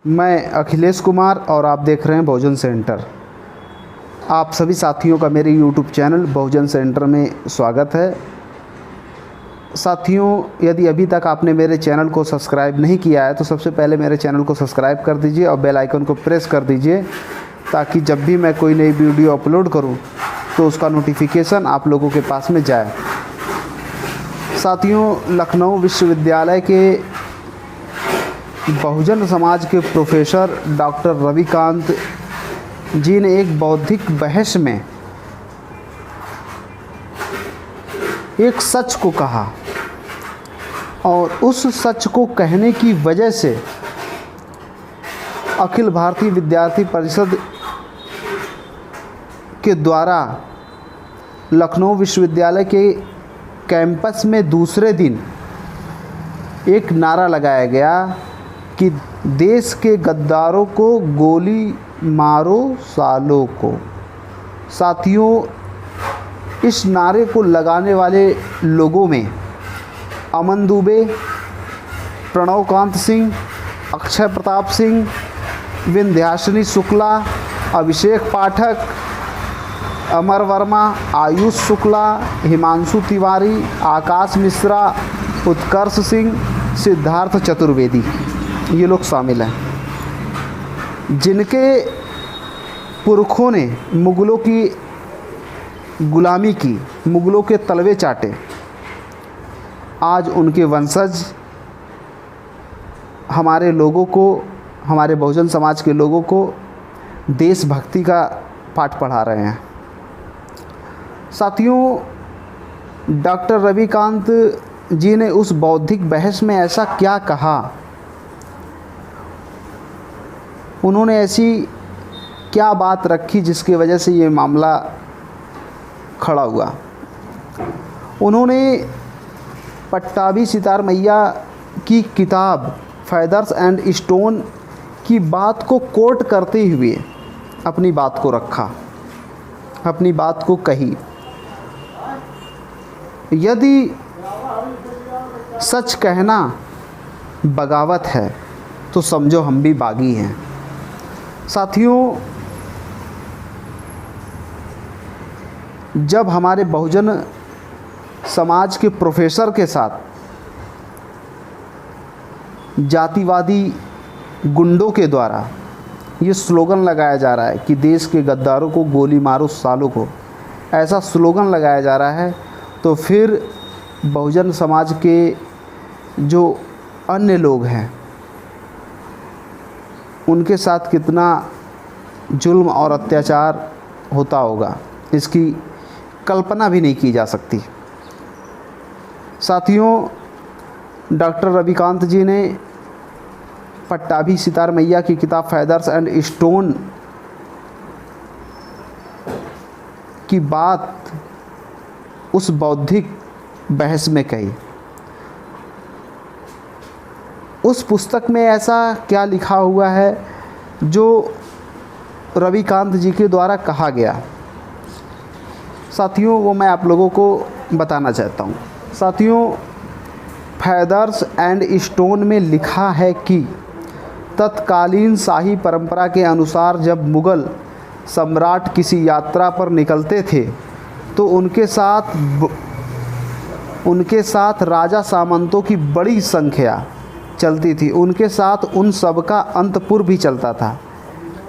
मैं अखिलेश कुमार और आप देख रहे हैं बहुजन सेंटर। आप सभी साथियों का मेरे YouTube चैनल बहुजन सेंटर में स्वागत है। साथियों, यदि अभी तक आपने मेरे चैनल को सब्सक्राइब नहीं किया है तो सबसे पहले मेरे चैनल को सब्सक्राइब कर दीजिए और बेल आइकन को प्रेस कर दीजिए, ताकि जब भी मैं कोई नई वीडियो अपलोड करूं तो उसका नोटिफिकेशन आप लोगों के पास में जाए। साथियों, लखनऊ विश्वविद्यालय के बहुजन समाज के प्रोफेसर डॉक्टर रविकांत जी ने एक बौद्धिक बहस में एक सच को कहा और उस सच को कहने की वजह से अखिल भारतीय विद्यार्थी परिषद के द्वारा लखनऊ विश्वविद्यालय के कैंपस में दूसरे दिन एक नारा लगाया गया कि देश के गद्दारों को गोली मारो सालों को। साथियों, इस नारे को लगाने वाले लोगों में अमन दुबे, प्रणव कांत सिंह, अक्षय प्रताप सिंह, विंध्याचली शुक्ला, अभिषेक पाठक, अमर वर्मा, आयुष शुक्ला, हिमांशु तिवारी, आकाश मिश्रा, उत्कर्ष सिंह, सिद्धार्थ चतुर्वेदी, ये लोग शामिल हैं, जिनके पुरखों ने मुग़लों की गुलामी की, मुग़लों के तलवे चाटे। आज उनके वंशज हमारे लोगों को, हमारे बहुजन समाज के लोगों को देशभक्ति का पाठ पढ़ा रहे हैं। साथियों, डॉक्टर रविकांत जी ने उस बौद्धिक बहस में ऐसा क्या कहा, उन्होंने ऐसी क्या बात रखी जिसकी वजह से ये मामला खड़ा हुआ। उन्होंने पट्टाभी सितार मैया की किताब फेदर्स एंड स्टोन की बात को कोट करते हुए अपनी बात को रखा, अपनी बात को कही। यदि सच कहना बगावत है तो समझो हम भी बागी हैं। साथियों, जब हमारे बहुजन समाज के प्रोफेसर के साथ जातिवादी गुंडों के द्वारा ये स्लोगन लगाया जा रहा है कि देश के गद्दारों को गोली मारो सालों को, ऐसा स्लोगन लगाया जा रहा है, तो फिर बहुजन समाज के जो अन्य लोग हैं उनके साथ कितना जुल्म और अत्याचार होता होगा, इसकी कल्पना भी नहीं की जा सकती। साथियों, डॉक्टर रविकांत जी ने पट्टाभी सितार मैया की किताब फेदर्स एंड स्टोन की बात उस बौद्धिक बहस में कही। उस पुस्तक में ऐसा क्या लिखा हुआ है जो रविकांत जी के द्वारा कहा गया। साथियों, वो मैं आप लोगों को बताना चाहता हूँ। साथियों, फेदर्स एंड स्टोन में लिखा है कि तत्कालीन शाही परंपरा के अनुसार जब मुग़ल सम्राट किसी यात्रा पर निकलते थे तो उनके साथ राजा सामंतों की बड़ी संख्या चलती थी। उनके साथ उन सब का अंतपुर भी चलता था।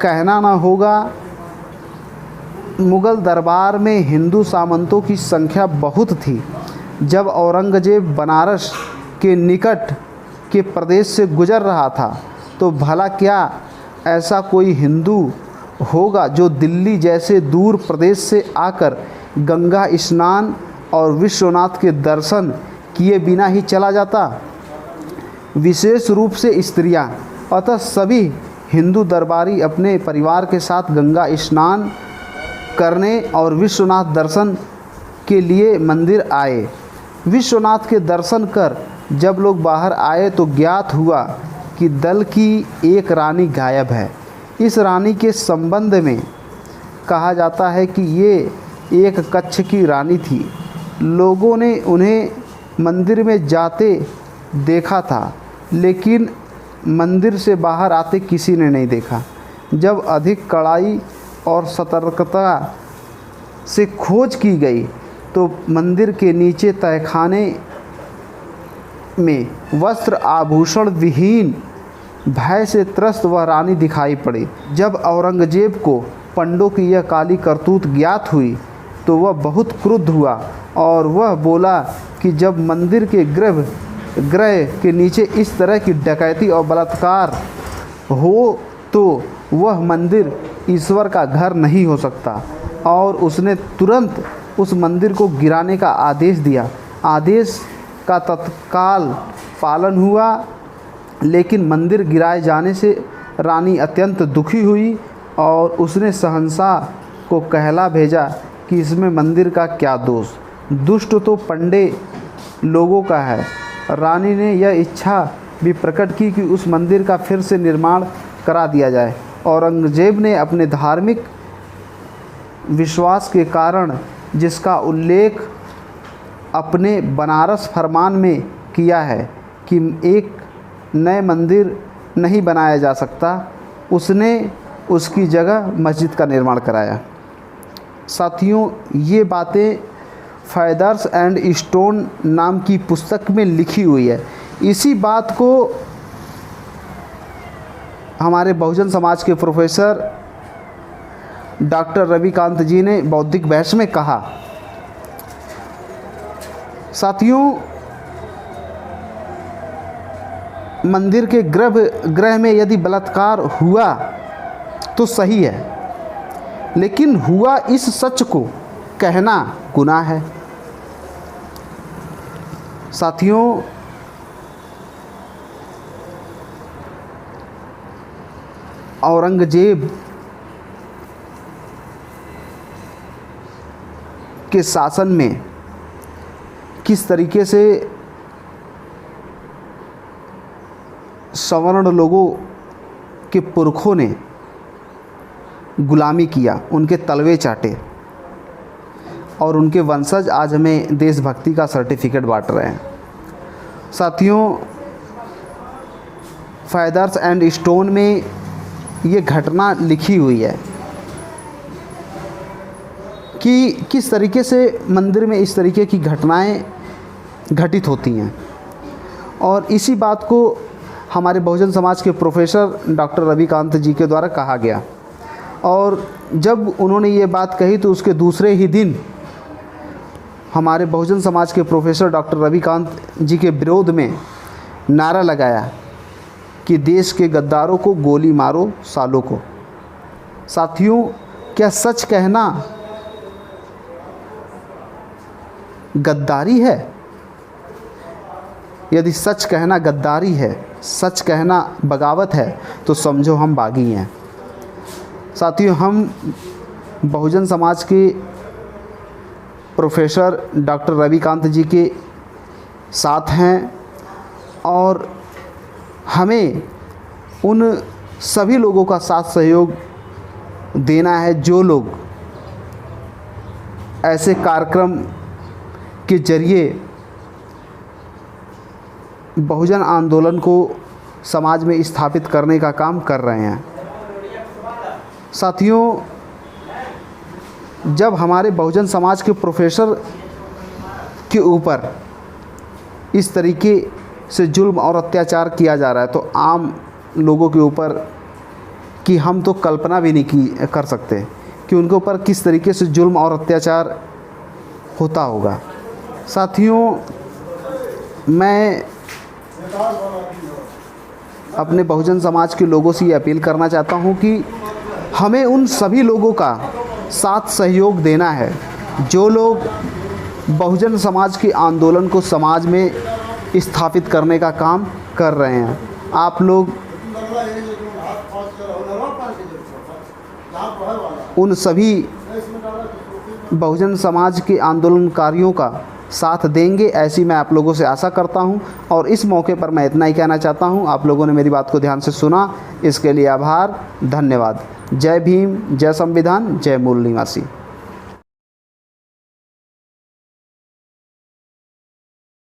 कहना ना होगा, मुग़ल दरबार में हिंदू सामंतों की संख्या बहुत थी। जब औरंगज़ेब बनारस के निकट के प्रदेश से गुजर रहा था तो भला क्या ऐसा कोई हिंदू होगा जो दिल्ली जैसे दूर प्रदेश से आकर गंगा स्नान और विश्वनाथ के दर्शन किए बिना ही चला जाता। विशेष रूप से स्त्रियां, अतः सभी हिंदू दरबारी अपने परिवार के साथ गंगा स्नान करने और विश्वनाथ दर्शन के लिए मंदिर आए। विश्वनाथ के दर्शन कर जब लोग बाहर आए तो ज्ञात हुआ कि दल की एक रानी गायब है। इस रानी के संबंध में कहा जाता है कि ये एक कच्छ की रानी थी। लोगों ने उन्हें मंदिर में जाते देखा था, लेकिन मंदिर से बाहर आते किसी ने नहीं देखा। जब अधिक कड़ाई और सतर्कता से खोज की गई तो मंदिर के नीचे तहखाने में वस्त्र आभूषण विहीन भय से त्रस्त वह रानी दिखाई पड़ी। जब औरंगजेब को पंडों की यह काली करतूत ज्ञात हुई तो वह बहुत क्रुद्ध हुआ और वह बोला कि जब मंदिर के गृह के नीचे इस तरह की डकैती और बलात्कार हो तो वह मंदिर ईश्वर का घर नहीं हो सकता, और उसने तुरंत उस मंदिर को गिराने का आदेश दिया। आदेश का तत्काल पालन हुआ, लेकिन मंदिर गिराए जाने से रानी अत्यंत दुखी हुई और उसने शहंशाह को कहला भेजा कि इसमें मंदिर का क्या दोष, दुष्ट तो पंडे लोगों का है। रानी ने यह इच्छा भी प्रकट की कि उस मंदिर का फिर से निर्माण करा दिया जाए। औरंगजेब ने अपने धार्मिक विश्वास के कारण, जिसका उल्लेख अपने बनारस फरमान में किया है कि एक नए मंदिर नहीं बनाया जा सकता, उसने उसकी जगह मस्जिद का निर्माण कराया। साथियों, ये बातें फेदर्स एंड स्टोन नाम की पुस्तक में लिखी हुई है। इसी बात को हमारे बहुजन समाज के प्रोफेसर डॉक्टर रविकांत जी ने बौद्धिक बहस में कहा। साथियों, मंदिर के गृह में यदि बलात्कार हुआ तो सही है, लेकिन हुआ इस सच को कहना गुनाह है। साथियों, औरंगजेब के शासन में किस तरीके से सवर्ण लोगों के पुरखों ने गुलामी किया, उनके तलवे चाटे, और उनके वंशज आज हमें देशभक्ति का सर्टिफिकेट बांट रहे हैं। साथियों, फेदर्स एंड स्टोन में ये घटना लिखी हुई है कि किस तरीके से मंदिर में इस तरीके की घटनाएं घटित होती हैं, और इसी बात को हमारे बहुजन समाज के प्रोफेसर डॉक्टर रविकांत जी के द्वारा कहा गया। और जब उन्होंने ये बात कही तो उसके दूसरे ही दिन हमारे बहुजन समाज के प्रोफेसर डॉक्टर रविकांत जी के विरोध में नारा लगाया कि देश के गद्दारों को गोली मारो सालों को। साथियों, क्या सच कहना गद्दारी है? यदि सच कहना गद्दारी है, सच कहना बगावत है, तो समझो हम बागी हैं। साथियों, हम बहुजन समाज के प्रोफेसर डॉक्टर रविकांत जी के साथ हैं, और हमें उन सभी लोगों का साथ सहयोग देना है जो लोग ऐसे कार्यक्रम के जरिए बहुजन आंदोलन को समाज में स्थापित करने का काम कर रहे हैं। साथियों, जब हमारे बहुजन समाज के प्रोफेसर के ऊपर इस तरीके से जुल्म और अत्याचार किया जा रहा है, तो आम लोगों के ऊपर कि हम तो कल्पना भी नहीं कर सकते कि उनके ऊपर किस तरीके से जुल्म और अत्याचार होता होगा। साथियों, मैं अपने बहुजन समाज के लोगों से ये अपील करना चाहता हूँ कि हमें उन सभी लोगों का साथ सहयोग देना है जो लोग बहुजन समाज के आंदोलन को समाज में स्थापित करने का काम कर रहे हैं। आप लोग उन सभी बहुजन समाज के आंदोलनकारियों का साथ देंगे, ऐसी मैं आप लोगों से आशा करता हूं। और इस मौके पर मैं इतना ही कहना चाहता हूं। आप लोगों ने मेरी बात को ध्यान से सुना, इसके लिए आभार, धन्यवाद। जय भीम, जय संविधान, जय मूल निवासी।